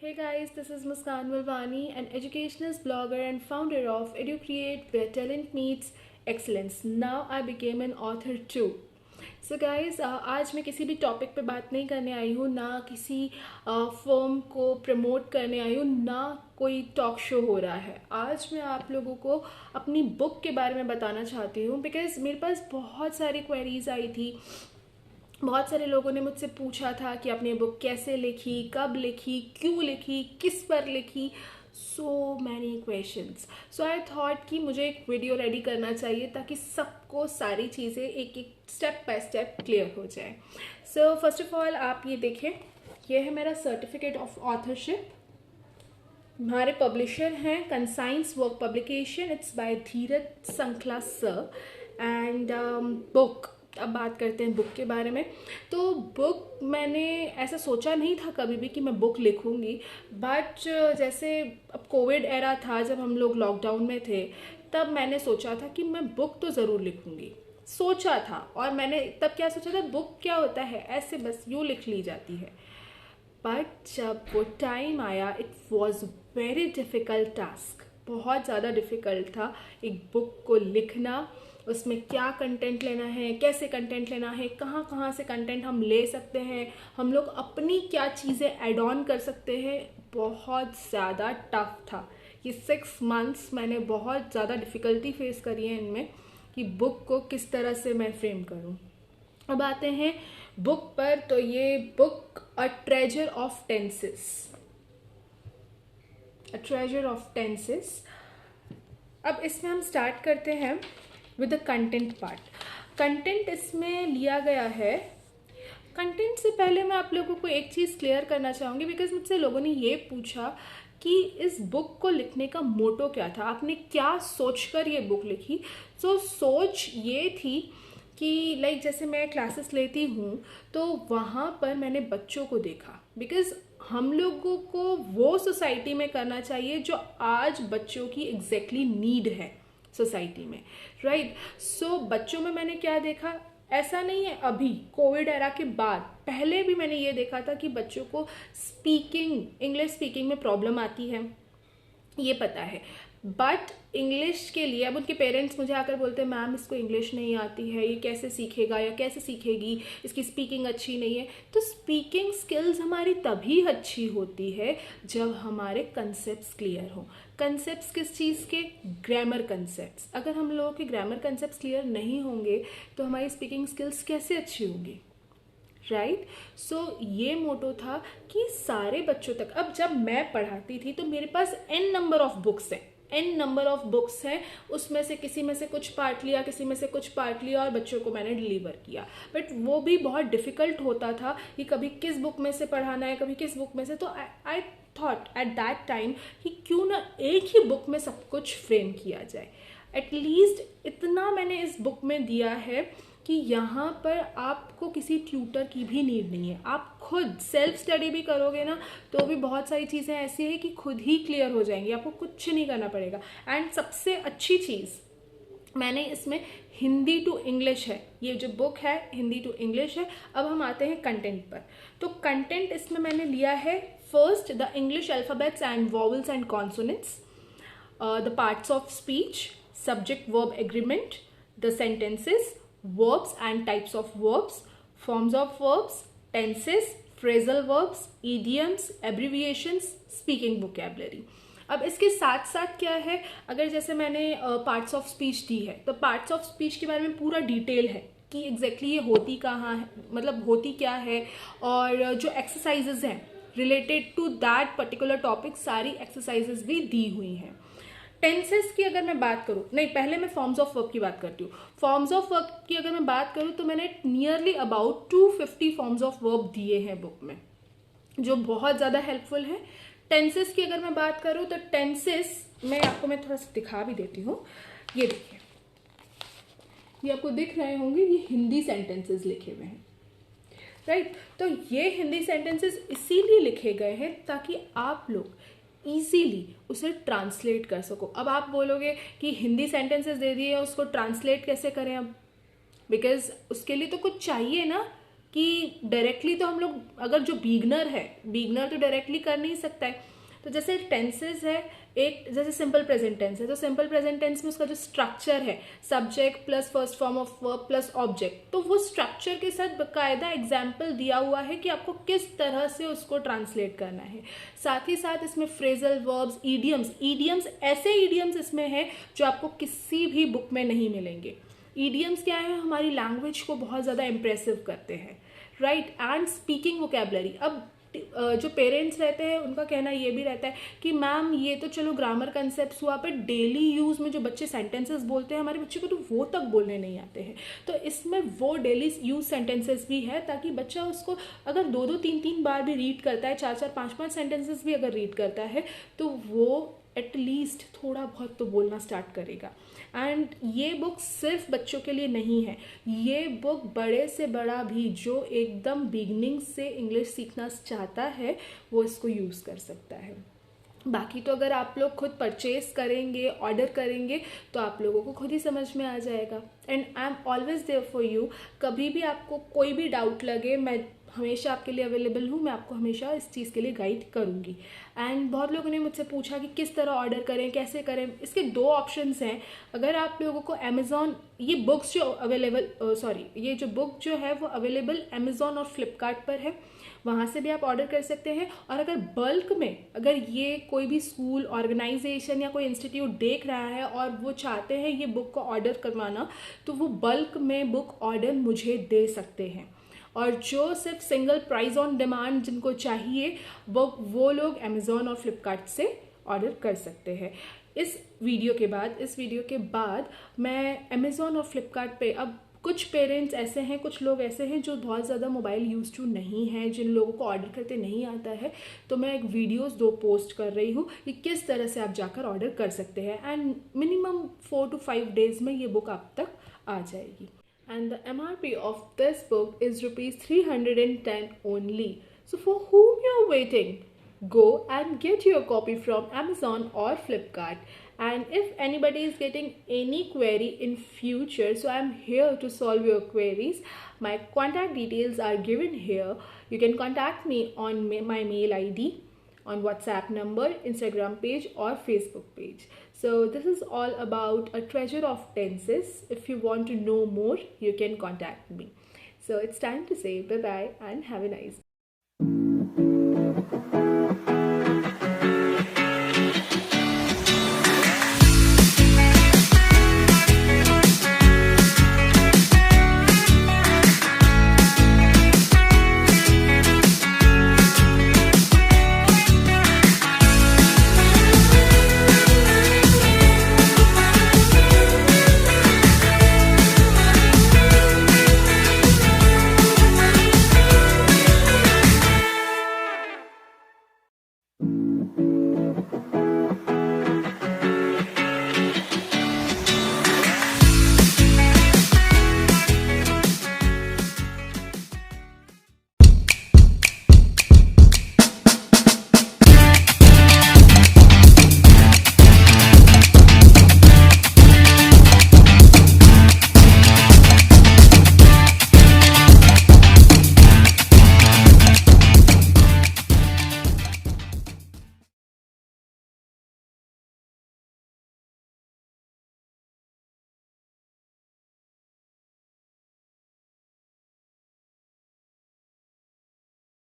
Hey guys, this is Muskan Mulvani, an educationist blogger and founder of EduCreate, where talent meets excellence. Now I became an author too. So guys, आज मैं किसी भी topic पे बात नहीं करने आई हूँ, ना किसी फर्म को प्रमोट करने आई हूँ, ना कोई टॉक शो हो रहा है। आज मैं आप लोगों को अपनी बुक के बारे में बताना चाहती हूँ, बिकॉज़ मेरे पास बहुत सारी क्वेरीज आई थी। बहुत सारे लोगों ने मुझसे पूछा था कि आपने बुक कैसे लिखी, कब लिखी, क्यों लिखी, किस पर लिखी। So many questions. So I thought कि मुझे एक वीडियो रेडी करना चाहिए ताकि सबको सारी चीज़ें एक एक स्टेप बाय स्टेप क्लियर हो जाए। सो फर्स्ट ऑफ ऑल आप ये देखें, ये है मेरा सर्टिफिकेट ऑफ ऑथरशिप। हमारे पब्लिशर हैं conscience work publication, it's by Dheeraj Sankla sir. And book, अब बात करते हैं बुक के बारे में। तो बुक मैंने ऐसा सोचा नहीं था कभी भी कि मैं बुक लिखूंगी, बट जैसे अब कोविड एरा था, जब हम लोग लॉकडाउन में थे, तब मैंने सोचा था कि मैं बुक तो ज़रूर लिखूंगी। सोचा था, और मैंने तब क्या सोचा था, बुक क्या होता है, ऐसे बस यूँ लिख ली जाती है। बट जब वो टाइम आया, it was very difficult task. बहुत ज़्यादा डिफ़िकल्ट था एक बुक को लिखना। उसमें क्या कंटेंट लेना है, कैसे कंटेंट लेना है, कहाँ कहाँ से कंटेंट हम ले सकते हैं, हम लोग अपनी क्या चीज़ें ऐड ऑन कर सकते हैं। बहुत ज़्यादा टफ था ये 6 मंथ्स। मैंने बहुत ज़्यादा डिफ़िकल्टी फेस करी है इनमें कि बुक को किस तरह से मैं फ्रेम करूँ। अब आते हैं बुक पर। तो ये book a treasure of tenses, a treasure of tenses. अब इसमें हम स्टार्ट करते हैं with the content part. Content इसमें लिया गया है। कंटेंट से पहले मैं आप लोगों को एक चीज़ क्लियर करना चाहूँगी, बिकॉज मुझसे लोगों ने ये पूछा कि इस बुक को लिखने का मोटो क्या था, आपने क्या सोचकर ये बुक लिखी। सो सोच ये थी कि लाइक जैसे मैं क्लासेस लेती हूँ तो वहाँ पर मैंने बच्चों को देखा, बिकॉज हम लोगों को वो सोसाइटी में करना चाहिए जो आज बच्चों की एग्जैक्टली नीड है सोसाइटी में, राइट। सो बच्चों में मैंने क्या देखा, ऐसा नहीं है अभी कोविड एरा के बाद, पहले भी मैंने ये देखा था कि बच्चों को स्पीकिंग, इंग्लिश स्पीकिंग में प्रॉब्लम आती है, ये पता है। बट इंग्लिश के लिए अब उनके पेरेंट्स मुझे आकर बोलते हैं मैम इसको इंग्लिश नहीं आती है, ये कैसे सीखेगा या कैसे सीखेगी, इसकी स्पीकिंग अच्छी नहीं है। तो स्पीकिंग स्किल्स हमारी तभी अच्छी होती है जब हमारे कंसेप्ट्स क्लियर हो। कंसेप्ट्स किस चीज़ के, ग्रामर कंसेप्ट्स। अगर हम लोगों के ग्रामर कंसेप्ट्स क्लियर नहीं होंगे तो हमारी स्पीकिंग स्किल्स कैसे अच्छी होंगी, राइट। सो ये मोटो था कि सारे बच्चों तक। अब जब मैं पढ़ाती थी तो मेरे पास n नंबर ऑफ बुक्स हैं, n नंबर ऑफ बुक्स हैं, उसमें से किसी में से कुछ पार्ट लिया, किसी में से कुछ पार्ट लिया और बच्चों को मैंने डिलीवर किया। बट वो भी बहुत डिफ़िकल्ट होता था कि कभी किस बुक में से पढ़ाना है, कभी किस बुक में से। तो I thought at that time कि क्यों ना एक ही बुक में सब कुछ फ्रेम किया जाए। एटलीस्ट इतना मैंने इस बुक में दिया है कि यहाँ पर आपको किसी ट्यूटर की भी नीड नहीं है। आप खुद सेल्फ स्टडी भी करोगे ना तो भी बहुत सारी चीज़ें ऐसी है कि खुद ही क्लियर हो जाएंगी, आपको कुछ नहीं करना पड़ेगा। एंड सबसे अच्छी चीज़ मैंने इसमें हिंदी टू इंग्लिश है, ये जो बुक है हिंदी टू इंग्लिश है। अब हम आते हैं कंटेंट पर। तो कंटेंट इसमें मैंने लिया है first the English alphabets and vowels and consonants, the parts of speech, subject verb agreement, the sentences, verbs and types of verbs, forms of verbs, tenses, phrasal verbs, idioms, abbreviations, speaking vocabulary। अब इसके साथ साथ क्या है, अगर जैसे मैंने parts of speech दी है तो पार्ट्स ऑफ स्पीच के बारे में पूरा डिटेल है कि एग्जैक्टली ये होती कहाँ है, मतलब होती क्या है, और जो एक्सरसाइजेज हैं related to that particular topic, सारी एक्सरसाइजेज भी दी हुई हैं। टेंसेस की अगर मैं बात करूँ, नहीं पहले मैं फॉर्म्स ऑफ वर्ब की बात करती हूँ। फॉर्म्स ऑफ वर्ब की अगर मैं बात करूँ तो मैंने nearly about 250 forms of verb दिए हैं बुक में, जो बहुत ज़्यादा हेल्पफुल है। टेंसेस की अगर मैं बात करूँ तो टेंसेस में आपको मैं थोड़ा सा दिखा भी देती हूँ। ये देखिए, ये आपको दिख रहे होंगे, ये हिंदी सेंटेंसेस लिखे हुए हैं, राइट। तो ये हिंदी सेंटेंसेस इसीलिए लिखे गए हैं ताकि आप लोग ईजीली उसे ट्रांसलेट कर सको। अब आप बोलोगे कि हिंदी सेंटेंसेस दे दिए, उसको ट्रांसलेट कैसे करें अब, बिकॉज उसके लिए तो कुछ चाहिए ना, कि डायरेक्टली तो हम लोग, अगर जो बिगनर तो डायरेक्टली कर नहीं सकता है। तो जैसे टेंसेस है, एक जैसे सिंपल प्रेजेंट टेंस है, तो सिंपल प्रेजेंट टेंस में उसका जो स्ट्रक्चर है subject plus first form of verb plus object, तो वो स्ट्रक्चर के साथ बाकायदा एग्जाम्पल दिया हुआ है कि आपको किस तरह से उसको ट्रांसलेट करना है। साथ ही साथ इसमें फ्रेजल वर्ब्स, ईडियम्स ऐसे ईडियम्स इसमें है जो आपको किसी भी बुक में नहीं मिलेंगे। ईडियम्स क्या है, हमारी लैंग्वेज को बहुत ज़्यादा इम्प्रेसिव करते हैं, राइट। एंड स्पीकिंग वोकेबलरी, अब जो पेरेंट्स रहते हैं उनका कहना ये भी रहता है कि मैम ये तो चलो ग्रामर कंसेप्ट हुआ, पर डेली यूज़ में जो बच्चे सेंटेंसेस बोलते हैं, हमारे बच्चे को तो वो तक बोलने नहीं आते हैं। तो इसमें वो डेली यूज सेंटेंसेस भी है, ताकि बच्चा उसको अगर 2-2, 3-3 बार भी रीड करता है, 4-4, 5-5 सेंटेंसेस भी अगर रीड करता है, तो वो एटलीस्ट थोड़ा बहुत तो बोलना स्टार्ट करेगा। एंड ये बुक सिर्फ बच्चों के लिए नहीं है, ये बुक बड़े से बड़ा भी जो एकदम बिगनिंग से इंग्लिश सीखना चाहता है वो इसको यूज़ कर सकता है। बाकी तो अगर आप लोग खुद परचेज करेंगे, ऑर्डर करेंगे, तो आप लोगों को खुद ही समझ में आ जाएगा। And I am always there for you. कभी भी आपको कोई भी डाउट लगे, मैं हमेशा आपके लिए अवेलेबल हूँ, मैं आपको हमेशा इस चीज़ के लिए गाइड करूँगी। एंड बहुत लोगों ने मुझसे पूछा कि किस तरह ऑर्डर करें, कैसे करें। इसके 2 ऑप्शंस हैं। अगर आप लोगों को अमेज़ॉन, ये बुक्स जो अवेलेबल ये जो बुक जो है वो अवेलेबल अमेज़ॉन और फ्लिपकार्ट पर है, वहाँ से भी आप ऑर्डर कर सकते हैं। और अगर बल्क में, अगर ये कोई भी स्कूल, ऑर्गेनाइजेशन या कोई इंस्टीट्यूट देख रहा है और वो चाहते हैं ये बुक को ऑर्डर करवाना, तो वो बल्क में बुक ऑर्डर मुझे दे सकते हैं। और जो सिर्फ सिंगल प्राइस ऑन डिमांड जिनको चाहिए, वो लोग अमेज़ॉन और फ्लिपकार्ट से ऑर्डर कर सकते हैं। इस वीडियो के बाद मैं अमेज़ॉन और फ्लिपकार्ट पे, अब कुछ पेरेंट्स ऐसे हैं, कुछ लोग ऐसे हैं जो बहुत ज़्यादा मोबाइल यूज टू नहीं हैं, जिन लोगों को ऑर्डर करते नहीं आता है, तो मैं एक वीडियोस 2 पोस्ट कर रही हूँ कि किस तरह से आप जाकर ऑर्डर कर सकते हैं। एंड मिनिमम 4 to 5 डेज में ये बुक आप तक आ जाएगी। And the MRP of this book is rupees 310 only. So for whom you're waiting? Go and get your copy from Amazon or Flipkart. And if anybody is getting any query in future, so I'm here to solve your queries. My contact details are given here. You can contact me on my mail ID, on WhatsApp number, Instagram page or Facebook page. So this is all about a treasure of tenses. If you want to know more, you can contact me. So it's time to say bye bye and have a nice day.